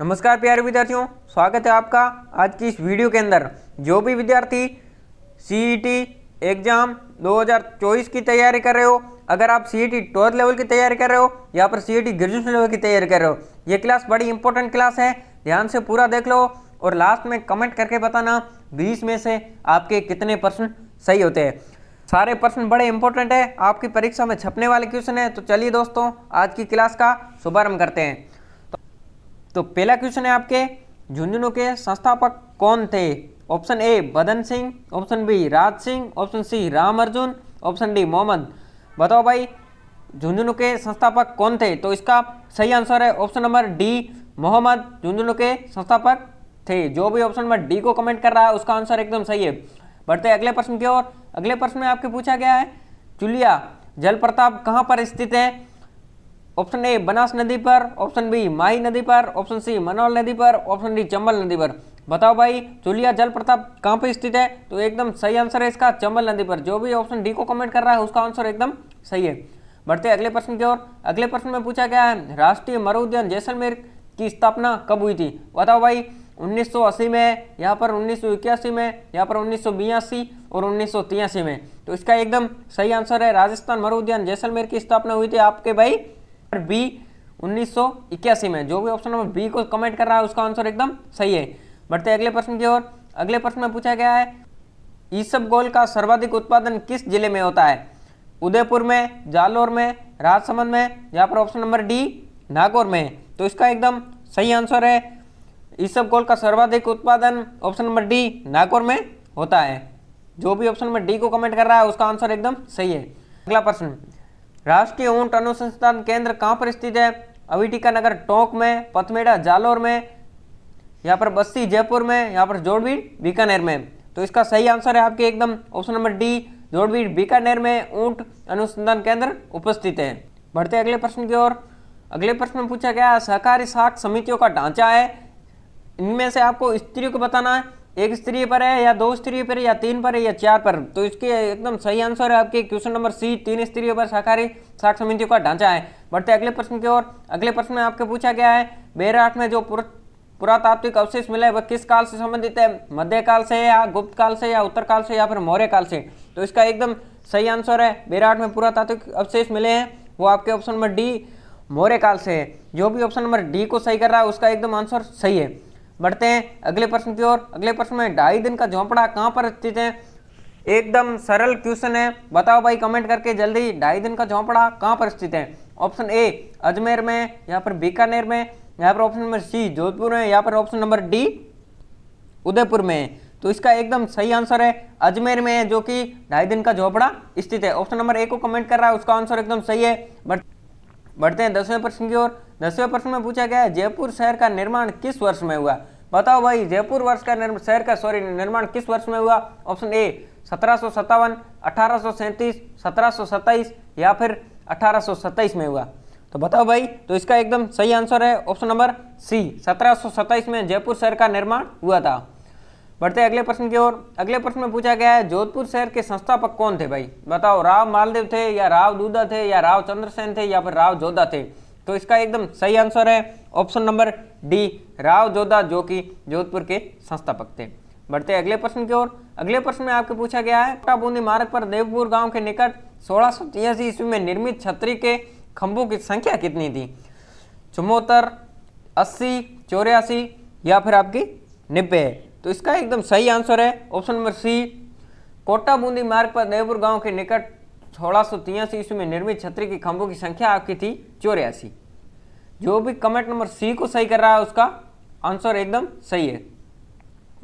नमस्कार प्यारे विद्यार्थियों, स्वागत है आपका आज की इस वीडियो के अंदर। जो भी विद्यार्थी सीईटी एग्जाम 2024 की तैयारी कर रहे हो, अगर आप सीईटी 12th लेवल की तैयारी कर रहे हो या फिर सीईटी ग्रेजुएशन लेवल की तैयारी कर रहे हो, ये क्लास बड़ी इंपॉर्टेंट क्लास है। ध्यान से पूरा देख लो और लास्ट में कमेंट करके बताना 20 में से आपके कितने प्रश्न सही होते हैं। सारे प्रश्न बड़े इंपॉर्टेंट है, आपकी परीक्षा में छपने वाले क्वेश्चन है। तो चलिए दोस्तों, आज की क्लास का शुभारंभ करते हैं। तो पहला क्वेश्चन है आपके, झुंझुनू के संस्थापक कौन थे? Option A Badan Singh, option B Raj Singh, option C Ram Arjun, option D Mohammad. बताओ भाई, झुंझुनू के संस्थापक कौन थे? तो इसका सही आंसर है option number D, Mohammad Jhunjhunu के संस्थापक थे। जो भी ऑप्शन नंबर डी को कमेंट कर रहा है उसका आंसर एकदम सही है। बढ़ते हैं अगले प्रश्न की ओर। अगले प्रश्न में आपके पूछा गया है, चुलिया जलप्रपात कहाँ पर स्थित है? ऑप्शन ए बनास नदी पर, ऑप्शन बी माही नदी पर, ऑप्शन सी मनोल नदी पर, ऑप्शन डी चंबल नदी पर। बताओ भाई, चुलिया जलप्रपात कहाँ पर स्थित है? तो एकदम सही आंसर है इसका चंबल नदी पर। जो भी ऑप्शन डी को कमेंट कर रहा है उसका आंसर एकदम सही है। बढ़ते हैं अगले प्रश्न की ओर। अगले प्रश्न में पूछा गया है, राष्ट्रीय मरु उद्यान जैसलमेर की स्थापना कब हुई थी? बताओ भाई, 1980 में, यहाँ पर 1981 में, यहाँ पर 1982 और 1983 में। तो इसका एकदम सही आंसर है राजस्थान मरु उद्यान जैसलमेर की स्थापना हुई थी आपके भाई बी 1981 में। जो भी ऑप्शन नंबर बी को कमेंट कर रहा है उसका आंसर एकदम सही है। बढ़ते हैं अगले प्रश्न की ओर। अगले प्रश्न में पूछा गया है, ईसबगोल का सर्वाधिक उत्पादन किस जिले में होता है? उदयपुर में, जालोर में, राजसमंद में, या पर ऑप्शन नंबर डी नागौर में। तो इसका एकदम सही आंसर है, ईसबगोल का सर्वाधिक उत्पादन ऑप्शन नंबर डी नागौर में होता है। जो भी ऑप्शन नंबर डी को कमेंट कर रहा है उसका आंसर एकदम सही है। अगला प्रश्न, राष्ट्रीय ऊंट अनुसंधान केंद्र कहाँ पर स्थित है? अविटिका नगर टोंक में, पथमेड़ा जालोर में, यहाँ पर बस्सी जयपुर में, यहाँ पर जोड़बीड़ बीकानेर में। तो इसका सही आंसर है आपके एकदम option number D, Jorbeer Bikaner में ऊंट अनुसंधान केंद्र उपस्थित है। बढ़ते अगले प्रश्न की ओर। अगले प्रश्न में पूछा गया, सहकारी साख समितियों का ढांचा है, इनमें से आपको स्त्रियों को बताना है, एक स्त्री पर है या दो स्त्री पर या तीन पर है या चार पर। तो इसके एकदम सही आंसर है आपके क्वेश्चन नंबर सी, तीन स्त्रियों पर सहकारी साख समितियों का ढांचा है। बढ़ते अगले प्रश्न की ओर। अगले प्रश्न में आपके पूछा गया है, बेरहाट में जो पुरातात्विक अवशेष मिले वह किस काल से संबंधित है? मध्यकाल से या गुप्त काल से या उत्तर काल से या फिर मौर्य काल से। तो इसका एकदम सही आंसर है, बेरहाट में पुरातात्विक अवशेष मिले हैं वो आपके ऑप्शन नंबर डी मौर्य काल से है। जो भी ऑप्शन नंबर डी को सही कर रहा है उसका एकदम आंसर सही है। बढ़ते हैं अगले प्रश्न की ओर। अगले प्रश्न में, 2.5 दिन का झोंपड़ा कहाँ पर स्थित है? एकदम सरल क्वेश्चन है, बताओ भाई कमेंट करके जल्दी, 2.5 दिन का झोंपड़ा कहाँ पर स्थित है? ऑप्शन ए अजमेर में, यहाँ पर बीकानेर में, यहाँ पर ऑप्शन नंबर सी जोधपुर में, यहाँ पर ऑप्शन नंबर डी उदयपुर में। तो इसका एकदम सही आंसर है अजमेर में, जो कि 2.5 दिन का झोंपड़ा स्थित है। ऑप्शन नंबर ए को कमेंट कर रहा है उसका आंसर एकदम सही है। बढ़ते हैं 10वें प्रश्न की ओर। 10वें प्रश्न में पूछा गया है, जयपुर शहर का निर्माण किस वर्ष में हुआ? बताओ भाई, जयपुर निर्माण किस वर्ष में हुआ? ऑप्शन ए 1757, 1837, 1727 या फिर 1827 में हुआ। तो बताओ भाई, तो इसका एकदम सही आंसर है ऑप्शन नंबर सी, 1727 में जयपुर शहर का निर्माण हुआ था। बढ़ते अगले प्रश्न की ओर। अगले प्रश्न में पूछा गया है, जोधपुर शहर के संस्थापक कौन थे भाई? बताओ, राव मालदेव थे या राव दूधा थे या राव चंद्रसेन थे या फिर राव जोधा थे? तो इसका एकदम सही आंसर है option number D, Rao Jodha, जो कि जोधपुर के संस्थापक थे। बढ़ते अगले प्रश्न की ओर। अगले प्रश्न में आपको पूछा गया है, कोटा बूंदी मार्ग पर देवपुर गांव के निकट 1683 ईस्वी में निर्मित छतरी के खंभों की संख्या कितनी थी? 74, 80, 84 या फिर आपकी 90? तो इसका एकदम सही आंसर है option number C, Kota Bundi मार्ग पर देवपुर गांव के निकट 1683 ईस्वी में निर्मित छतरी की खंभों की संख्या आपकी थी 84। जो भी कमेंट नंबर सी को सही कर रहा है उसका आंसर एकदम सही है।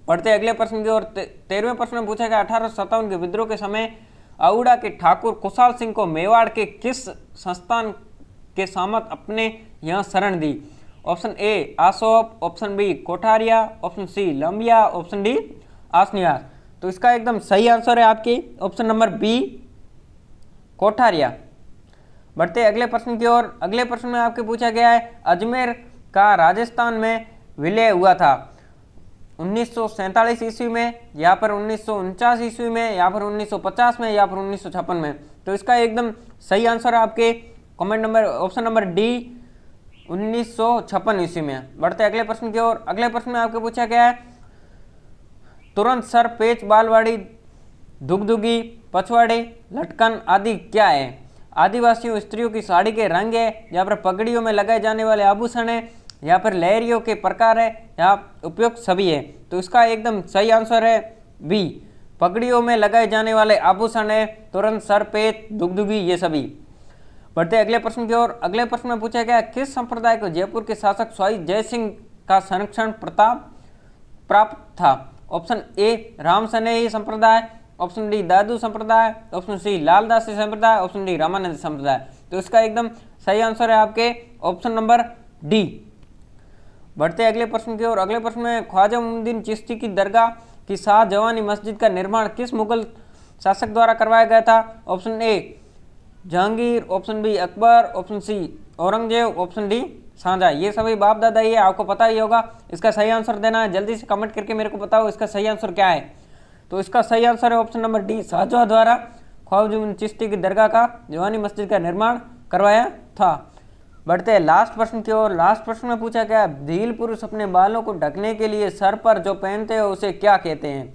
बढ़ते अगले प्रश्न की ओर। 13वें प्रश्न में पूछा गया, 1857 के विद्रोह के समय अउड़ा के ठाकुर कुशाल सिंह को मेवाड़ के किस संस्थान के सामंत अपने यहाँ शरण दी? Option A Asop, option B Kotharia, option C Lambia, option D Asaniyas. तो इसका एकदम सही आंसर है आपकी ऑप्शन नंबर बी कोठारिया। बढ़ते अगले प्रश्न की ओर। अगले प्रश्न में आपके पूछा गया है, अजमेर का राजस्थान में विलय हुआ था 1947 ईस्वी में या फिर 1949 ईस्वी में या फिर 1950 में या फिर 1956 में। तो इसका एकदम सही आंसर है आपके comment number option number D 1956 ईस्वी में। बढ़ते अगले प्रश्न की ओर। अगले प्रश्न में आपको पूछा गया है तुरंत सर, पेच, बालवाड़ी, दुगदुगी, पछवाड़ी, लटकन आदि क्या है? आदिवासियों स्त्रियों की साड़ी के रंग है, या फिर पगड़ियों में लगाए जाने वाले आभूषण है, या फिर लहरियों के प्रकार है, या उपयुक्त सभी है? तो इसका एकदम सही आंसर है बी, पगड़ियों में लगाए जाने वाले आभूषण है तुरंत सर, पेच, दुगदुगी ये सभी। बढ़ते अगले प्रश्न की ओर। अगले प्रश्न में पूछा गया किस संप्रदाय को जयपुर के शासक स्वाई जय सिंह का संरक्षण प्रताप प्राप्त था? ऑप्शन ए राम सनेही संप्रदाय, ऑप्शन डी दादू संप्रदाय, ऑप्शन सी लालदासी संप्रदाय, ऑप्शन डी रामानंद संप्रदाय। तो इसका एकदम सही आंसर है आपके ऑप्शन नंबर डी। बढ़ते अगले प्रश्न की ओर। अगले प्रश्न में ख्वाजा मोइनुद्दीन चिश्ती की दरगाह की शाहजवानी मस्जिद का निर्माण किस मुगल शासक द्वारा करवाया गया था? Option A Jahangir, option B Akbar, option C Aurangzeb, option D Shah Jahan. ये सभी बाप दादा ही है, आपको पता ही होगा। इसका सही आंसर देना है, जल्दी से कमेंट करके मेरे को बताओ इसका सही आंसर क्या है। तो इसका सही आंसर है ऑप्शन नंबर डी, शाहजहां द्वारा ख्वाजा मोइनुद्दीन चिश्ती की दरगाह का जवानी मस्जिद का निर्माण करवाया था। बढ़ते हैं लास्ट प्रश्न की ओर। लास्ट प्रश्न में पूछा गया भील पुरुष अपने बालों को ढकने के लिए सर पर जो पहनते हैं उसे क्या कहते हैं?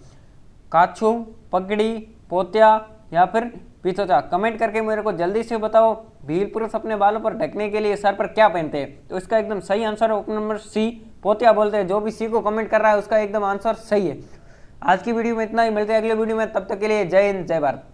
काछू, पगड़ी, पोतिया या फिर पिछोचा? कमेंट करके मेरे को जल्दी से बताओ भील पुरुष अपने बालों पर ढकने के लिए सर पर क्या पहनते हैं? तो इसका एकदम सही आंसर है ऑप्शन नंबर सी, पोतिया बोलते हैं। जो भी सी को कमेंट कर रहा है उसका एकदम आंसर सही है। आज की वीडियो में इतना ही, मिलते हैं अगले वीडियो में, तब तक के लिए जय हिंद, जय भारत।